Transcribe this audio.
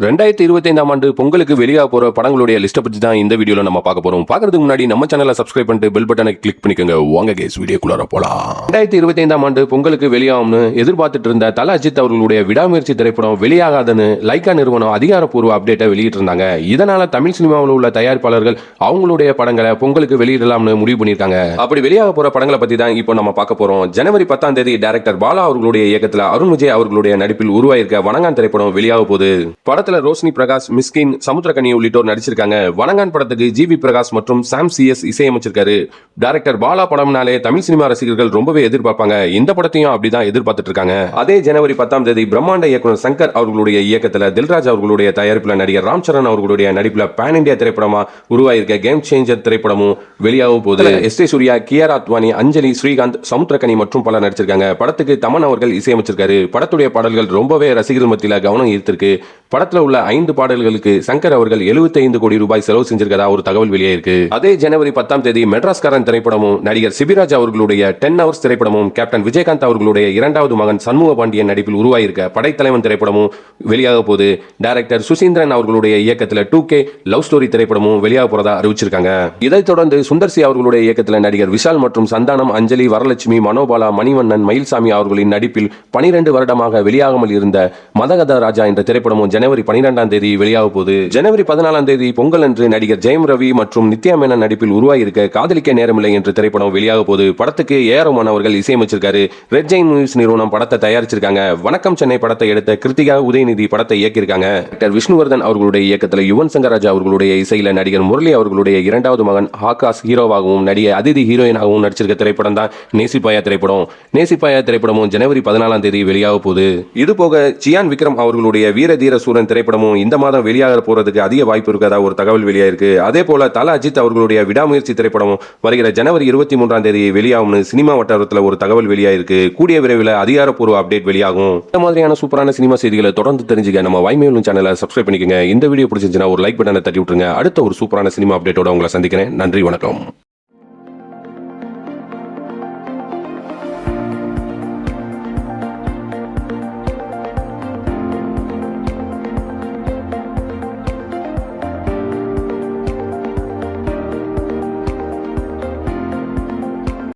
2025ஆம் ஆண்டு பொங்கலுக்கு வெளியாக போற படங்களுடைய லிஸ்ட்டை பத்தி தான் இந்த வீடியோல நம்ம பார்க்க போறோம். பார்க்கிறதுக்கு முன்னாடி நம்ம சேனலை சப்ஸ்கிரைப் பண்ணிட்டு பெல் பட்டனை கிளிக் பண்ணிக்கோங்க. வாங்க கேஸ் வீடியோக்குள்ள போலாம். 2025ஆம் ஆண்டு பொங்கலுக்கு வெளியாகும்னு எதிர்பார்த்துட்டு இருந்த தல அஜித் அவர்களுடைய விடாமுயற்சி திரைப்படம் வெளியாகாதுன்னு லைக்கா நிறுவனம் அதிகாரப்பூர்வ அப்டேட்டை வெளியிட்டு இருந்தாங்க. இதனால தமிழ் சினிமாவில் உள்ள தயாரிப்பாளர்கள் அவங்களுடைய படங்களை பொங்கலுக்கு வெளியிடலாம்னு முடிவு பண்ணியிருக்காங்க. அப்படி வெளியாக போற படங்களை பத்தி தான் இப்போ நம்ம பார்க்க போறோம். ஜனவரி 10ஆம் தேதி டைரக்டர் பாலா அவர்களுடைய இயக்கத்தில் அருண் விஜய் அவர்களுடைய நடிப்பில் உருவாயிருக்க வணங்கான் திரைப்படம் வெளியாக போகுது. படத்துல ரோஷினி பிரகாஷ், மிஸ்கின், சமுத்திரகனி உள்ளிட்டோர் நடிச்சிருக்காங்க. வணங்கான் படத்துக்கு ஜிவி பிரகாஷ் மற்றும் சாம் சிஎஸ் இசையமைச்சிருக்காரு. டைரக்டர் பாலா படம்னாலே தமிழ் சினிமா ரசிகர்கள் ரொம்பவே எதிர்பார்ப்பாங்க. இந்த படத்தையும் அப்படிதான் எதிர்பார்த்துட்டு இருக்காங்க. அதே ஜனவரி 10ஆம் தேதி பிரம்மாண்ட இயக்குனர் சங்கர் அவர்களுடைய இயக்கத்தில் தில்ராஜ் அவர்களுடைய தயாரிப்புல நடிகர் ராம் சரண் அவர்களுடைய நடிப்புல பேன் இந்தியா திரைப்படமா உருவாயிருக்க கேம் சேஞ்சர் திரைப்படமும் வெளியாகும் போது எஸ்.ஏ. சூர்யா, கியாரா அத்வானி, அஞ்சலி, ஸ்ரீகாந்த், சமுத்திரகனி மற்றும் பலர் நடிச்சிருக்காங்க. படத்துக்கு தமன் அவர்கள் இசையமைச்சிருக்காரு. படத்துடைய பாடல்கள் ரொம்பவே ரசிகர்கள் மத்தியில கவனம் ஈர்த்திருக்கு. படத்துல உள்ள 5 பாடல்களுக்கு சங்கர் அவர்கள் 75 கோடி ரூபாய் செலவு செஞ்சிருக்கதா ஒரு தகவல் வெளியாயிருக்கு. அதே ஜனவரி 10ஆம் தேதி மெட்ராஸ்காரன் திரைப்படமும் நடிகர் சிபிராஜ் அவர்களுடைய 10 ஹவர்ஸ் திரைப்படமும் கேப்டன் விஜயகாந்த் அவர்களுடைய இரண்டாவது மகன் சண்முக பாண்டியன் நடிப்பில் உருவாயிருக்க படைத்தலைவன் திரைப்படமும் வெளியாக போது டைரக்டர் சுசீந்திரன் அவர்களுடைய இயக்கத்தில் 2K லவ் ஸ்டோரி திரைப்படமும் வெளியாக போறதா அறிவிச்சிருக்காங்க. இதைத் தொடர்ந்து சுந்தர்சி அவர்களுடைய இயக்கத்தில் நடிகர் விஷால் மற்றும் சந்தானம், அஞ்சலி, வரலட்சுமி, மனோபாலா, மணிவண்ணன், மயில்சாமி அவர்களின் நடிப்பில் 12 வருடமாக வெளியாகாமல் இருந்த மதகத ராஜா என்ற திரைப்படமும் ஜனவரி 12ஆம் தேதி வெளியாக போகுது. ஜனவரி 14ஆம் தேதி பொங்கல் அன்று நடிகர் ஜெயம் ரவி மற்றும் நித்யா மேனன் நடிப்பில் உருவாகியிருக்க காதலிக்க நேரமில்லை என்ற திரைப்படம் வெளியாக போகுது. படத்துக்கு ஏ.ஆர். ரஹ்மான் அவர்கள் இசையமைச்சிருக்காரு. ரெட் ஜெயின் மூவிஸ் நிறுவனம் படத்தை தயாரிச்சிருக்காங்க. வணக்கம் சென்னை படத்தை எடுத்த கிருத்திகா உதயநிதி படத்தை இயக்கியிருக்காங்க. டாக்டர் விஷ்ணுவர்தன் அவர்களுடைய இயக்கத்தில் யுவன் சங்கர் ராஜா அவர்களுடைய இசையில நடிகர் முரளி அவர்களுடைய இரண்டாவது மகன் ஆகாஷ் ஹீரோவாகவும் நடிகை அதிதி ஹீரோயினாகவும் நடிச்சிருக்க திரைப்படம் தான் நேசிப்பாயா திரைப்படம். நேசிப்பாயா திரைப்படமும் ஜனவரி 14ஆம் தேதி வெளியாக போகுது. இது போக சியான் விக்ரம் அவர்களுடைய வீர தீர சூரன் திரைப்படமும் இந்த மாதம் வெளியாக போறதுக்கு அதிக வாய்ப்பு இருக்கதா ஒரு தகவல் வெளியாயிருக்கு. அதே போல தல அஜித் அவர்களுடைய விடாமுயற்சி திரைப்படமும் வருகிற ஜனவரி 23ஆம் தேதி வெளியாகும்னு சினிமா வட்டாரத்தில் ஒரு தகவல் வெளியாயிருக்கு. கூடிய விரைவில் அதிகாரப்பூர்வ அப்டேட் வெளியாகும். இந்த மாதிரியான சூப்பரான சினிமா செய்திகளை தொடர்ந்து தெரிஞ்சுக்க நம்ம வாய்மையுள்ள சேனலை சப்ஸ்கிரைப் பண்ணிக்கங்க. இந்த வீடியோ பிடிச்சிருந்துச்சுன்னா ஒரு லைக் பட்டனை தட்டி விட்டுருங்க. அடுத்த ஒரு சூப்பரான சினிமா அப்டேட்டோட உங்களை சந்திக்கிறேன். நன்றி, வணக்கம்.